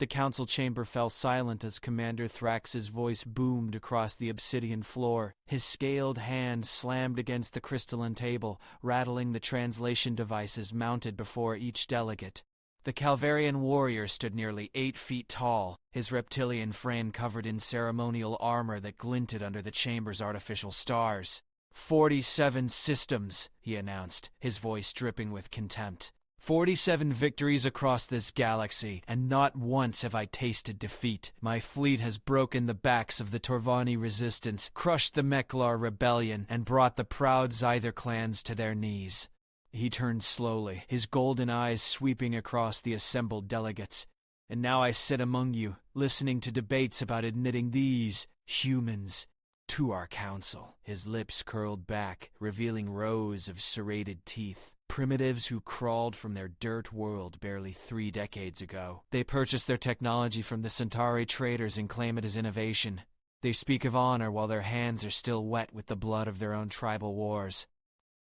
The council chamber fell silent as Commander Thraax's voice boomed across the obsidian floor. His scaled hand slammed against the crystalline table, rattling the translation devices mounted before each delegate. The Kalvarian warrior stood nearly 8 feet tall, his reptilian frame covered in ceremonial armor that glinted under the chamber's artificial stars. 47 systems, he announced, his voice dripping with contempt. 47 victories across this galaxy, and not once have I tasted defeat. My fleet has broken the backs of the Torvani resistance, crushed the Meklar rebellion, and brought the proud Zyther clans to their knees. He turned slowly, his golden eyes sweeping across the assembled delegates. And now I sit among you, listening to debates about admitting these humans to our council. His lips curled back, revealing rows of serrated teeth. Primitives who crawled from their dirt world barely 3 decades ago. They purchased their technology from the Centauri traders and claim it as innovation. They speak of honor while their hands are still wet with the blood of their own tribal wars.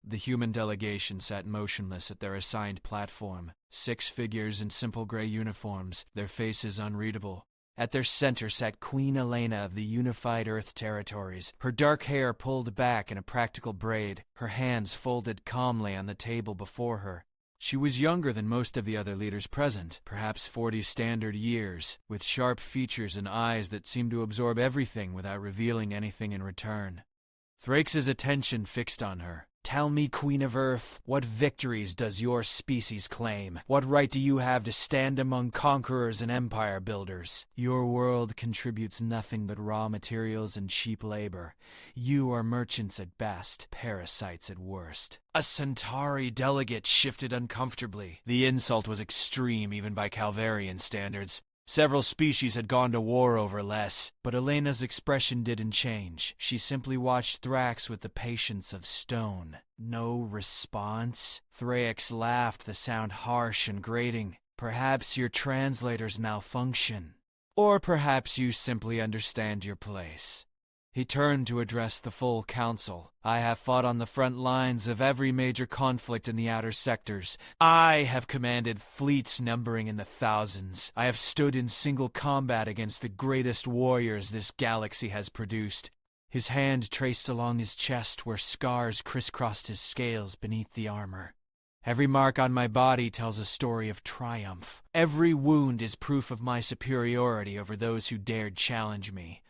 The human delegation sat motionless at their assigned platform. 6 figures in simple gray uniforms, their faces unreadable. At their center sat Queen Elena of the unified Earth territories, her dark hair pulled back in a practical braid, her hands folded calmly on the table before her. She was younger than most of the other leaders present, perhaps 40 standard years, with sharp features and eyes that seemed to absorb everything without revealing anything in return. Thraax's attention fixed on her. Tell me, Queen of Earth, what victories does your species claim? What right do you have to stand among conquerors and empire builders? Your world contributes nothing but raw materials and cheap labor. You are merchants at best, parasites at worst. A Centauri delegate shifted uncomfortably. The insult was extreme even by Kalvarian standards. Several species had gone to war over less, but Elena's expression didn't change. She simply watched Thraax with the patience of stone. No response? Thraax laughed, the sound harsh and grating. Perhaps your translators malfunction. Or perhaps you simply understand your place. He turned to address the full council. I have fought on the front lines of every major conflict in the outer sectors. I have commanded fleets numbering in the thousands. I have stood in single combat against the greatest warriors this galaxy has produced. His hand traced along his chest where scars crisscrossed his scales beneath the armor. Every mark on my body tells a story of triumph. Every wound is proof of my superiority over those who dared challenge me.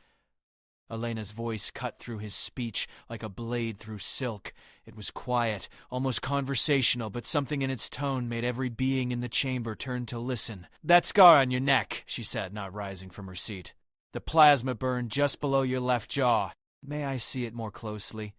Elena's voice cut through his speech like a blade through silk. It was quiet, almost conversational, but something in its tone made every being in the chamber turn to listen. That scar on your neck, she said, not rising from her seat. The plasma burn just below your left jaw. May I see it more closely?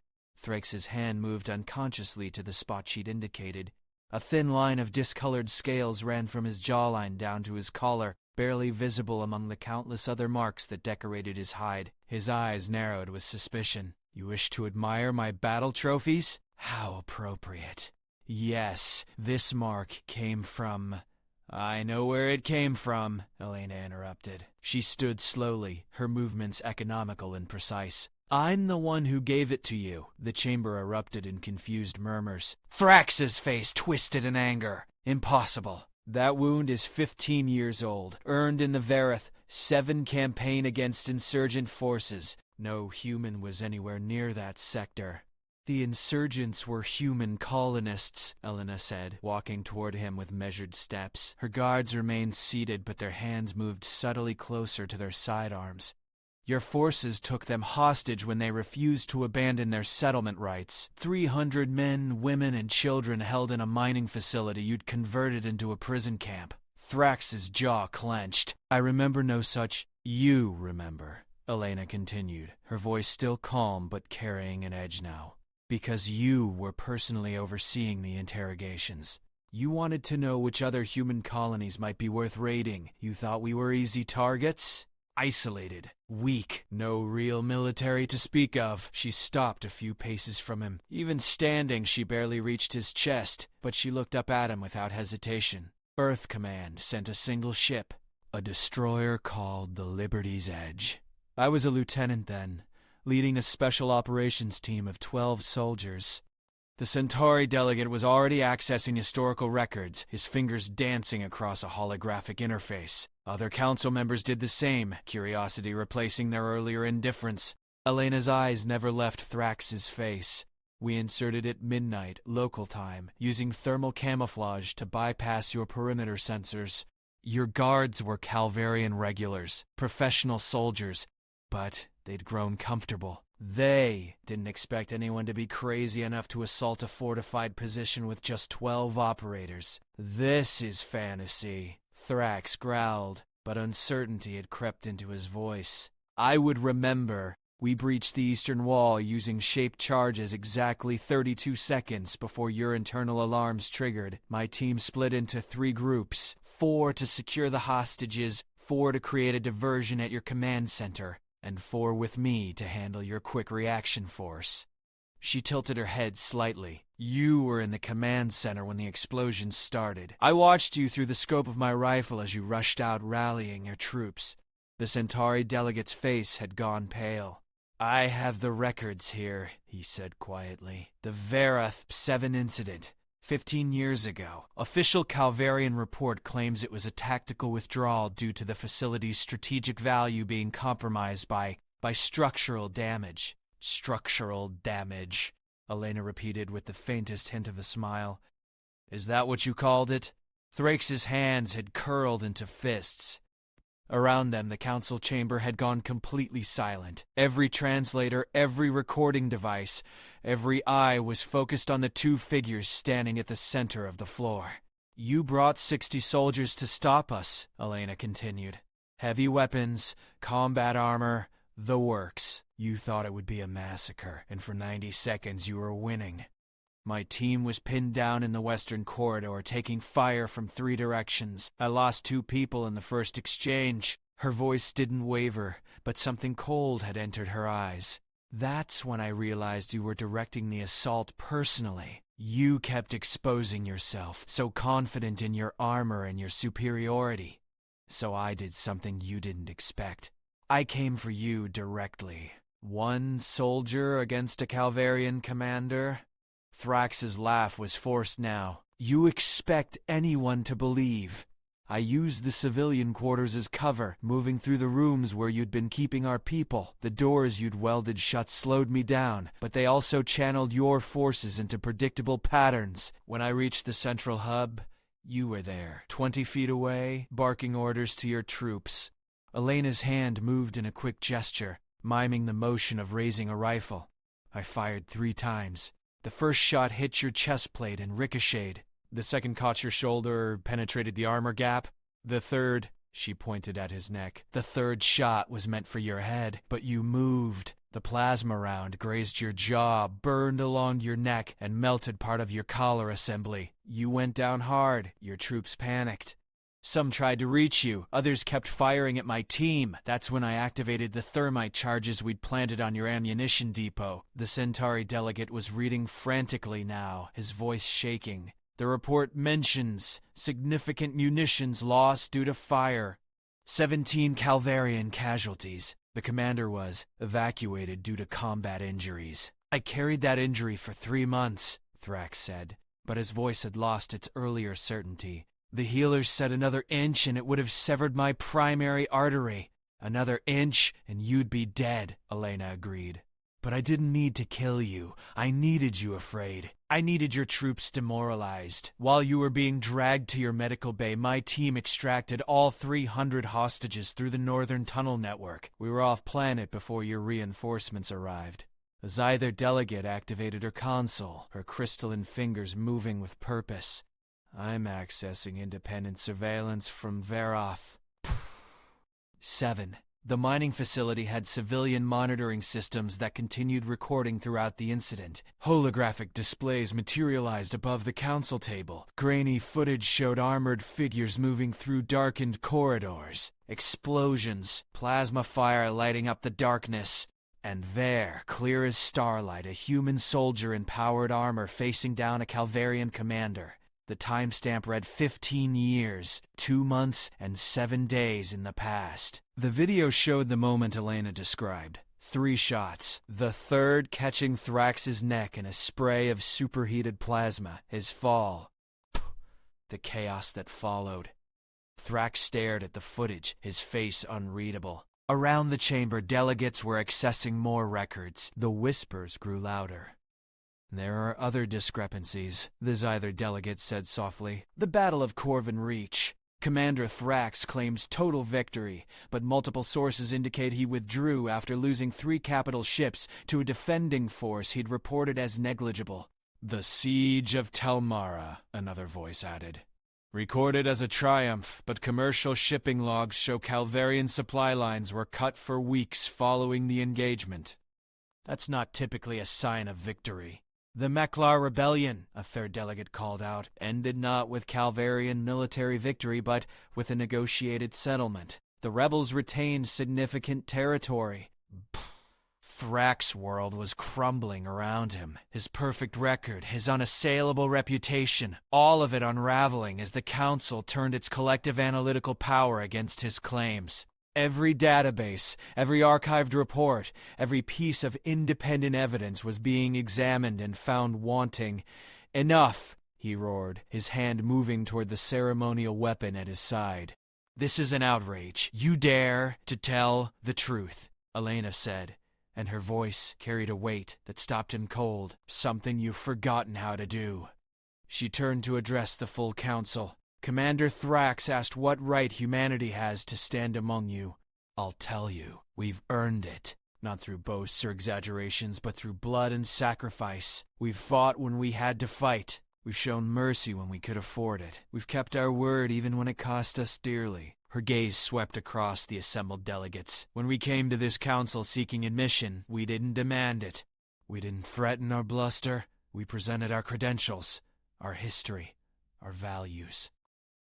Thraax's hand moved unconsciously to the spot she'd indicated. A thin line of discolored scales ran from his jawline down to his collar, barely visible among the countless other marks that decorated his hide. His eyes narrowed with suspicion. You wish to admire my battle trophies? How appropriate. Yes, this mark came from... I know where it came from, Elena interrupted. She stood slowly, her movements economical and precise. I'm the one who gave it to you. The chamber erupted in confused murmurs. Thrax's face twisted in anger. Impossible. That wound is 15 years old, earned in the Verith, 7 campaign against insurgent forces. No human was anywhere near that sector. The insurgents were human colonists, Elena said, walking toward him with measured steps. Her guards remained seated, but their hands moved subtly closer to their sidearms. Your forces took them hostage when they refused to abandon their settlement rights. 300 men, women, and children held in a mining facility you'd converted into a prison camp. Thrax's jaw clenched. I remember no such... You remember, Elena continued, her voice still calm but carrying an edge now. Because you were personally overseeing the interrogations. You wanted to know which other human colonies might be worth raiding. You thought we were easy targets? Isolated, weak, no real military to speak of. She stopped a few paces from him. Even standing, she barely reached his chest, but she looked up at him without hesitation. Earth Command sent a single ship, a destroyer called the Liberty's Edge. I was a lieutenant then, leading a special operations team of 12 soldiers. The Centauri delegate was already accessing historical records, his fingers dancing across a holographic interface. Other council members did the same, curiosity replacing their earlier indifference. Elena's eyes never left Thraax's face. We inserted at midnight, local time, using thermal camouflage to bypass your perimeter sensors. Your guards were Kalvarian regulars, professional soldiers, but they'd grown comfortable. They didn't expect anyone to be crazy enough to assault a fortified position with just 12 operators. This is fantasy, Thraax growled, but uncertainty had crept into his voice. I would remember. We breached the eastern wall using shaped charges exactly 32 seconds before your internal alarms triggered. My team split into 3 groups, 4 to secure the hostages, 4 to create a diversion at your command center, and 4 with me to handle your quick reaction force. She tilted her head slightly. You were in the command center when the explosion started. I watched you through the scope of my rifle as you rushed out rallying your troops. The Centauri delegate's face had gone pale. I have the records here, he said quietly. The Verath 7 incident, 15 years ago. Official Kalvarian report claims it was a tactical withdrawal due to the facility's strategic value being compromised by structural damage. Structural damage, Elena repeated with the faintest hint of a smile. Is that what you called it? Thraax's hands had curled into fists. Around them, the council chamber had gone completely silent. Every translator, every recording device, every eye was focused on the 2 figures standing at the center of the floor. You brought 60 soldiers to stop us, Elena continued. Heavy weapons, combat armor, the works. You thought it would be a massacre, and for 90 seconds you were winning. My team was pinned down in the western corridor, taking fire from 3 directions. I lost 2 people in the first exchange. Her voice didn't waver, but something cold had entered her eyes. That's when I realized you were directing the assault personally. You kept exposing yourself, so confident in your armor and your superiority. So I did something you didn't expect. I came for you directly. 1 soldier against a Kalvarian commander? Thrax's laugh was forced now. You expect anyone to believe. I used the civilian quarters as cover, moving through the rooms where you'd been keeping our people. The doors you'd welded shut slowed me down, but they also channeled your forces into predictable patterns. When I reached the central hub, you were there, 20 feet away, barking orders to your troops. Elena's hand moved in a quick gesture, miming the motion of raising a rifle. I fired 3 times. The first shot hit your chest plate and ricocheted. The second caught your shoulder, penetrated the armor gap. The third, she pointed at his neck, the third shot was meant for your head, but you moved. The plasma round grazed your jaw, burned along your neck, and melted part of your collar assembly. You went down hard. Your troops panicked. Some tried to reach you. Others kept firing at my team. That's when I activated the thermite charges we'd planted on your ammunition depot. The Centauri delegate was reading frantically now, his voice shaking. The report mentions significant munitions lost due to fire. 17 Kalvarian casualties. The commander was evacuated due to combat injuries. I carried that injury for 3 months, Thraax said, but his voice had lost its earlier certainty. The healers said another inch and it would have severed my primary artery. Another inch and you'd be dead, Elena agreed. But I didn't need to kill you. I needed you afraid. I needed your troops demoralized. While you were being dragged to your medical bay, my team extracted all 300 hostages through the northern tunnel network. We were off planet before your reinforcements arrived. As either delegate activated her console, her crystalline fingers moving with purpose. I'm accessing independent surveillance from Verath. 7. The mining facility had civilian monitoring systems that continued recording throughout the incident. Holographic displays materialized above the council table. Grainy footage showed armored figures moving through darkened corridors. Explosions, plasma fire lighting up the darkness. And there, clear as starlight, a human soldier in powered armor facing down a Kalvarian commander. The timestamp read 15 years, 2 months, and 7 days in the past. The video showed the moment Elena described. 3 shots, the third catching Thrax's neck in a spray of superheated plasma, his fall. The chaos that followed. Thraax stared at the footage, his face unreadable. Around the chamber, delegates were accessing more records. The whispers grew louder. "There are other discrepancies," the Xyther delegate said softly. "The Battle of Corvin Reach. Commander Thraax claims total victory, but multiple sources indicate he withdrew after losing 3 capital ships to a defending force he'd reported as negligible." "The Siege of Telmara," another voice added. "Recorded as a triumph, but commercial shipping logs show Kalvarian supply lines were cut for weeks following the engagement." "That's not typically a sign of victory." "The Meklar Rebellion," a third delegate called out, "ended not with Kalvarian military victory but with a negotiated settlement. The rebels retained significant territory." Thraax's world was crumbling around him. His perfect record, his unassailable reputation, all of it unraveling as the Council turned its collective analytical power against his claims. Every database, every archived report, every piece of independent evidence was being examined and found wanting. "Enough!" he roared, his hand moving toward the ceremonial weapon at his side. "This is an outrage. You dare to tell the truth," Elena said, and her voice carried a weight that stopped him cold. "Something you've forgotten how to do." She turned to address the full council. "Commander Thraax asked what right humanity has to stand among you. I'll tell you, we've earned it. Not through boasts or exaggerations, but through blood and sacrifice. We've fought when we had to fight. We've shown mercy when we could afford it. We've kept our word even when it cost us dearly." Her gaze swept across the assembled delegates. "When we came to this council seeking admission, we didn't demand it. We didn't threaten or bluster. We presented our credentials, our history, our values.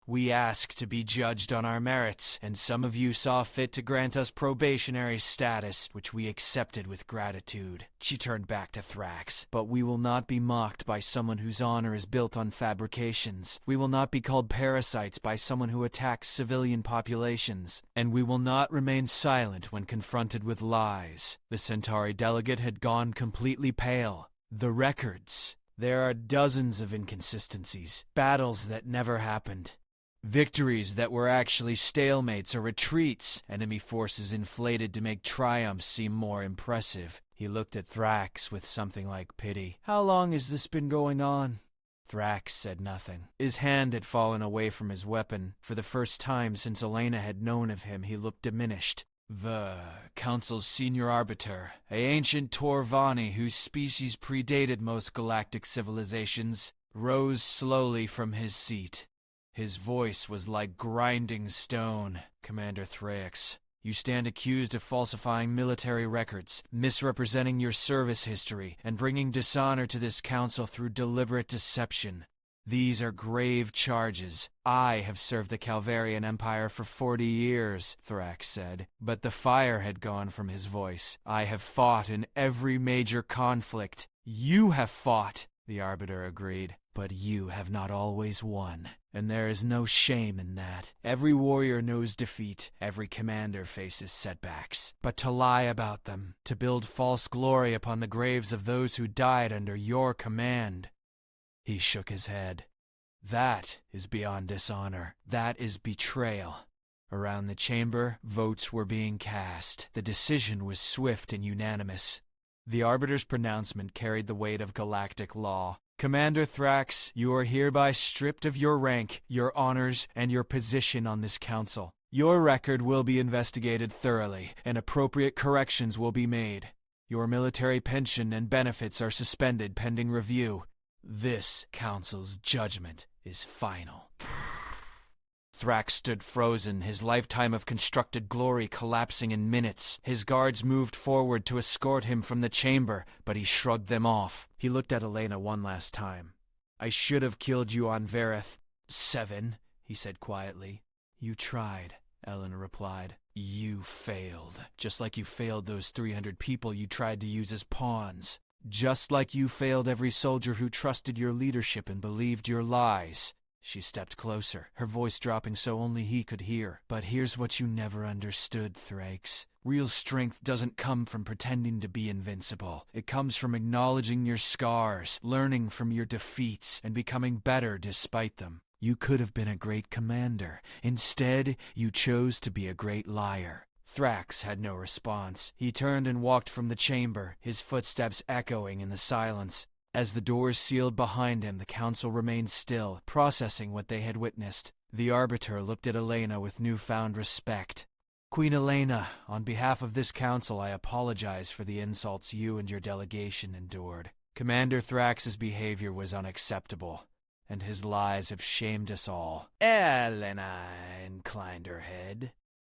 We asked to be judged on our merits, and some of you saw fit to grant us probationary status, which we accepted with gratitude." She turned back to Thraax. "But we will not be mocked by someone whose honor is built on fabrications. We will not be called parasites by someone who attacks civilian populations. And we will not remain silent when confronted with lies." The Centauri delegate had gone completely pale. "The records. There are dozens of inconsistencies, battles that never happened. Victories that were actually stalemates or retreats, enemy forces inflated to make triumphs seem more impressive." He looked at Thraax with something like pity. "How long has this been going on?" Thraax said nothing. His hand had fallen away from his weapon. For the first time since Elena had known of him, he looked diminished. "The Council's senior arbiter, an ancient Torvani whose species predated most galactic civilizations, rose slowly from his seat. His voice was like grinding stone. Commander Thraax, you stand accused of falsifying military records, misrepresenting your service history, and bringing dishonor to this council through deliberate deception. These are grave charges. I have served the Kalvarian Empire for 40 years, Thraax said, but the fire had gone from his voice. I have fought in every major conflict. You have fought, the Arbiter agreed, but you have not always won. And there is no shame in that. Every warrior knows defeat. Every commander faces setbacks. But to lie about them, to build false glory upon the graves of those who died under your command. He shook his head. That is beyond dishonor. That is betrayal. Around the chamber, votes were being cast. The decision was swift and unanimous. The Arbiter's pronouncement carried the weight of galactic law. Commander Thraax, you are hereby stripped of your rank, your honors, and your position on this council. Your record will be investigated thoroughly, and appropriate corrections will be made. Your military pension and benefits are suspended pending review. This council's judgment is final. Thraax stood frozen, his lifetime of constructed glory collapsing in minutes. His guards moved forward to escort him from the chamber, but he shrugged them off. He looked at Elena one last time. I should have killed you on Vareth 7, he said quietly. You tried, Elena replied. You failed, just like you failed those 300 people you tried to use as pawns. Just like you failed every soldier who trusted your leadership and believed your lies. She stepped closer, her voice dropping so only he could hear. But here's what you never understood, Thraax. Real strength doesn't come from pretending to be invincible. It comes from acknowledging your scars, learning from your defeats, and becoming better despite them. You could have been a great commander. Instead, you chose to be a great liar. Thraax had no response. He turned and walked from the chamber, his footsteps echoing in the silence. As the doors sealed behind him, the council remained still, processing what they had witnessed. The arbiter looked at Elena with newfound respect. Queen Elena, on behalf of this council, I apologize for the insults you and your delegation endured. Commander Thrax's behavior was unacceptable, and his lies have shamed us all. Elena inclined her head.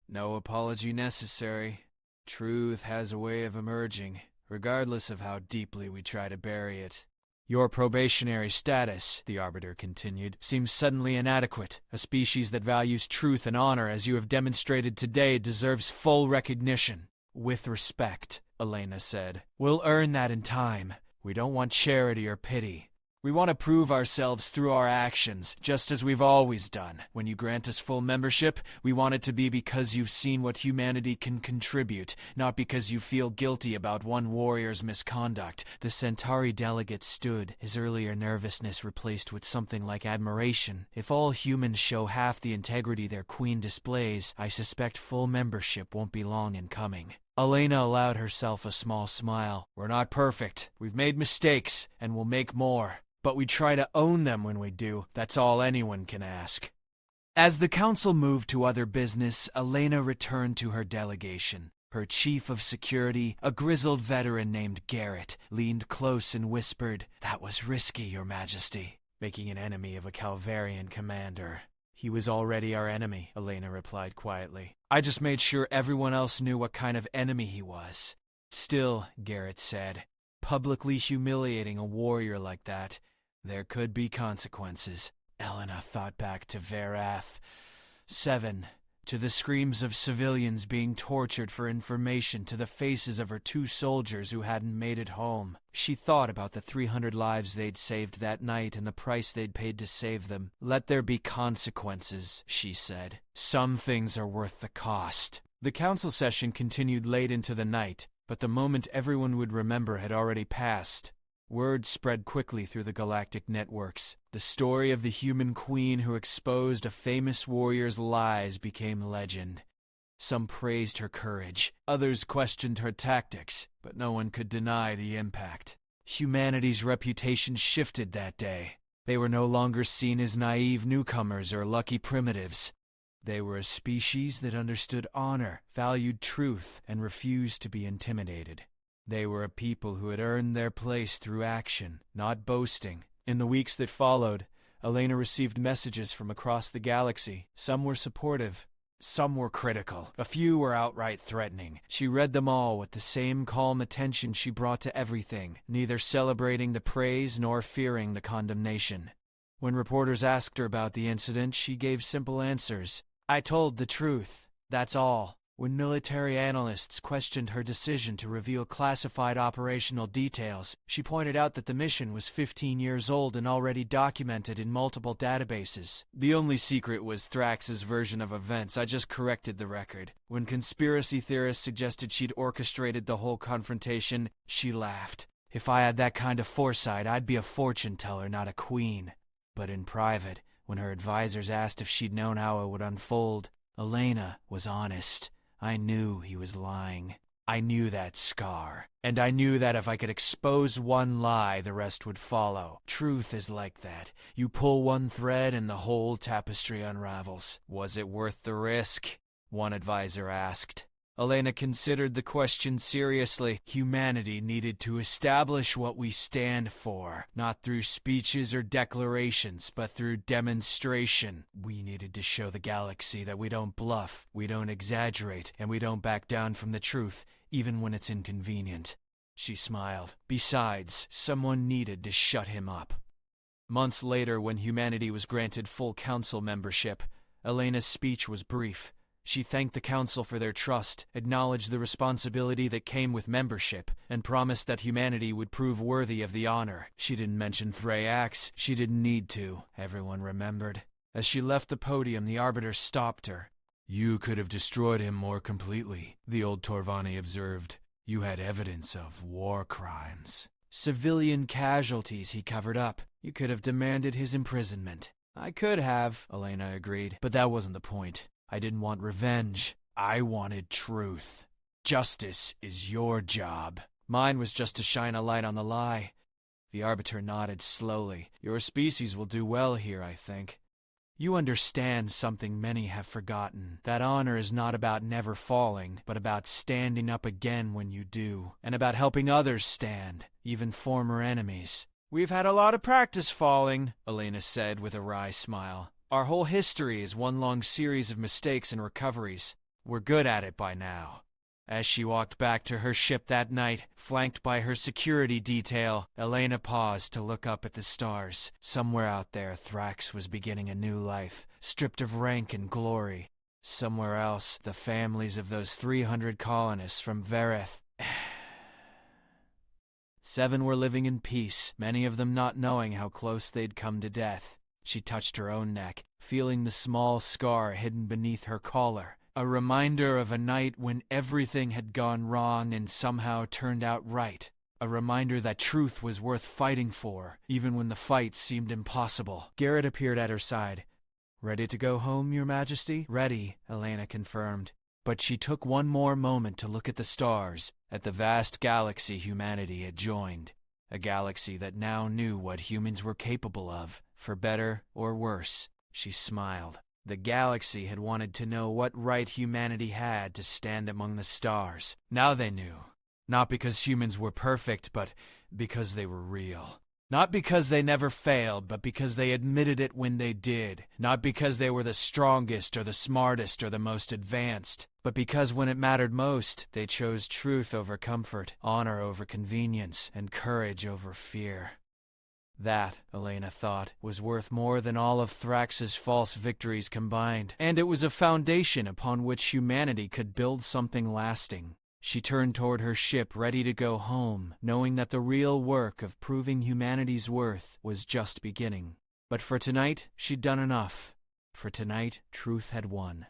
No apology necessary. Truth has a way of emerging, regardless of how deeply we try to bury it. Your probationary status, the arbiter continued, seems suddenly inadequate. A species that values truth and honor, as you have demonstrated today, deserves full recognition. With respect, Elena said. We'll earn that in time. We don't want charity or pity. We want to prove ourselves through our actions, just as we've always done. When you grant us full membership, we want it to be because you've seen what humanity can contribute, not because you feel guilty about one warrior's misconduct. The Centauri delegate stood, his earlier nervousness replaced with something like admiration. If all humans show half the integrity their queen displays, I suspect full membership won't be long in coming. Elena allowed herself a small smile. We're not perfect. We've made mistakes, and we'll make more. But we try to own them when we do. That's all anyone can ask. As the council moved to other business, Elena returned to her delegation. Her chief of security, a grizzled veteran named Garrett, leaned close and whispered, "That was risky, Your Majesty, making an enemy of a Kalvarian commander." He was already our enemy, Elena replied quietly. I just made sure everyone else knew what kind of enemy he was. Still, Garrett said, publicly humiliating a warrior like that, there could be consequences. Elena thought back to Verath. 7. To the screams of civilians being tortured for information, to the faces of her 2 soldiers who hadn't made it home. She thought about the 300 lives they'd saved that night and the price they'd paid to save them. Let there be consequences, she said. Some things are worth the cost. The council session continued late into the night, but the moment everyone would remember had already passed. Word spread quickly through the galactic networks. The story of the human queen who exposed a famous warrior's lies became legend. Some praised her courage, others questioned her tactics, but no one could deny the impact. Humanity's reputation shifted that day. They were no longer seen as naive newcomers or lucky primitives. They were a species that understood honor, valued truth, and refused to be intimidated. They were a people who had earned their place through action, not boasting. In the weeks that followed, Elena received messages from across the galaxy. Some were supportive, some were critical. A few were outright threatening. She read them all with the same calm attention she brought to everything, neither celebrating the praise nor fearing the condemnation. When reporters asked her about the incident, she gave simple answers. I told the truth, that's all. When military analysts questioned her decision to reveal classified operational details, she pointed out that the mission was 15 years old and already documented in multiple databases. The only secret was Thrax's version of events. I just corrected the record. When conspiracy theorists suggested she'd orchestrated the whole confrontation, she laughed. If I had that kind of foresight, I'd be a fortune teller, not a queen. But in private, when her advisors asked if she'd known how it would unfold, Elena was honest. I knew he was lying. I knew that scar. And I knew that if I could expose one lie, the rest would follow. Truth is like that. You pull one thread and the whole tapestry unravels. Was it worth the risk? One advisor asked. Elena considered the question seriously. Humanity needed to establish what we stand for, not through speeches or declarations, but through demonstration. We needed to show the galaxy that we don't bluff, we don't exaggerate, and we don't back down from the truth, even when it's inconvenient. She smiled. Besides, someone needed to shut him up. Months later, when humanity was granted full council membership, Elena's speech was brief. She thanked the council for their trust, acknowledged the responsibility that came with membership, and promised that humanity would prove worthy of the honor. She didn't mention Thraax. She didn't need to, everyone remembered. As she left the podium, the arbiter stopped her. You could have destroyed him more completely, the old Torvani observed. You had evidence of war crimes. Civilian casualties he covered up. You could have demanded his imprisonment. I could have, Elena agreed, but that wasn't the point. I didn't want revenge. I wanted truth. Justice is your job. Mine was just to shine a light on the lie. The Arbiter nodded slowly. Your species will do well here, I think. You understand something many have forgotten. That honor is not about never falling, but about standing up again when you do, and about helping others stand, even former enemies. We've had a lot of practice falling, Elena said with a wry smile. Our whole history is one long series of mistakes and recoveries. We're good at it by now. As she walked back to her ship that night, flanked by her security detail, Elena paused to look up at the stars. Somewhere out there, Thraax was beginning a new life, stripped of rank and glory. Somewhere else, the families of those 300 colonists from Vereth. 7 were living in peace, many of them not knowing how close they'd come to death. She touched her own neck, feeling the small scar hidden beneath her collar. A reminder of a night when everything had gone wrong and somehow turned out right. A reminder that truth was worth fighting for, even when the fight seemed impossible. Garrett appeared at her side. Ready to go home, Your Majesty? Ready, Elena confirmed. But she took one more moment to look at the stars, at the vast galaxy humanity had joined. A galaxy that now knew what humans were capable of, for better or worse. She smiled. The galaxy had wanted to know what right humanity had to stand among the stars. Now they knew. Not because humans were perfect, but because they were real. Not because they never failed, but because they admitted it when they did. Not because they were the strongest or the smartest or the most advanced, but because when it mattered most, they chose truth over comfort, honor over convenience, and courage over fear. That, Elena thought, was worth more than all of Thrax's false victories combined, and it was a foundation upon which humanity could build something lasting. She turned toward her ship, ready to go home, knowing that the real work of proving humanity's worth was just beginning. But for tonight, she'd done enough. For tonight, truth had won.